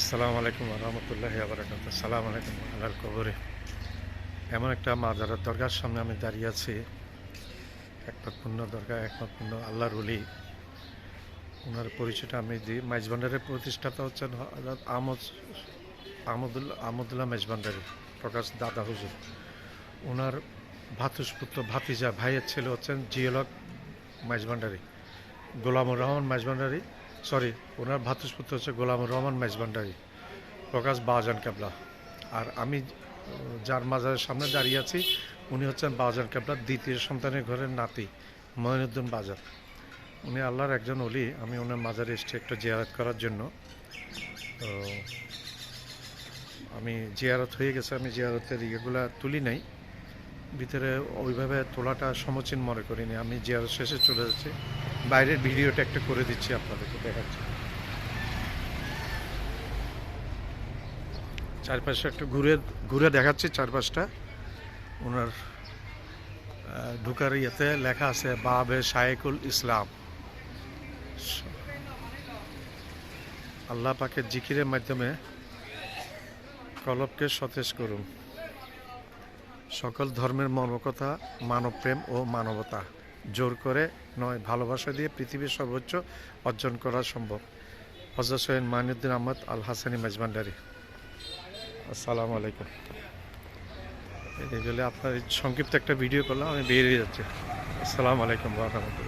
আসসালামু আলাইকুম রহমতুল্লাহি ওয়া বারাকাতুহু। আসসালামু আলাইকুম আলাল কবরে। এমন একটা মাজারের দরগার সামনে আমি দাঁড়িয়ে আছি। একমাত্র পূর্ণ দরগা, একমাত্র পূর্ণ আল্লাহর ওলি। ওনার পরিচয়টা আমি দিই। মাইজভান্ডারের প্রতিষ্ঠাতা হচ্ছেন হযরত আহমদুল্লাহ মেজভান্ডারী, প্রকাশ দাদা হুজুর। ওনার ভাতুষপুত্র ভাতিজা ভাইয়ের ছেলে হচ্ছেন জিয়লক মেজভান্ডারী, গোলামুর রহমান মেজভান্ডারী। ওনার ভাতুষপুত্র হচ্ছে গোলামুর রহমান মেজভান্ডারী, প্রকাশ বাজান কেবলা। আর আমি যার মাজারের সামনে দাঁড়িয়ে আছি উনি হচ্ছেন বাজান কেবলার দ্বিতীয় সন্তানের ঘরের নাতি মঈনুদ্দিন বাজার। উনি আল্লাহর একজন ওলি। আমি ওনার মাজারে এসেছি একটু জিয়ারত করার জন্য। তো আমি জিয়ারত হয়ে গেছে, আমি জিয়ারতের ইয়েগুলো তুলি নাই, ভিতরে ওইভাবে তোলাটা সমীচীন মনে করিনি। আমি জিয়ারত শেষে চলে যাচ্ছি, বাইরের ভিডিওটা একটা করে দিচ্ছি, আপনাদেরকে দেখাচ্ছি। চারপাশে একটু ঘুরে ঘুরে দেখাচ্ছি চারপাশটা। ওনার ঢুকার ইয়েতে লেখা আছে বাবে শায়েকুল ইসলাম। আল্লাহ পাকের জিকিরের মাধ্যমে কলবকে সতেজ করুন। সকল ধর্মের মর্মকথা মানবপ্রেম ও মানবতা। জোর করে নয়, ভালোবাসা দিয়ে পৃথিবীর সর্বোচ্চ অর্জন করা সম্ভব। হযরত সৈয়দ মঈনুদ্দিন আহমদ আল হাসানি মেজভান্ডারী। আসসালামু আলাইকুম। এই আপনার সংক্ষিপ্ত একটা ভিডিও করলাম, আমি বেরিয়ে যাচ্ছি। আসসালামু আলাইকুম ওয়া রাহমাতুল্লাহ।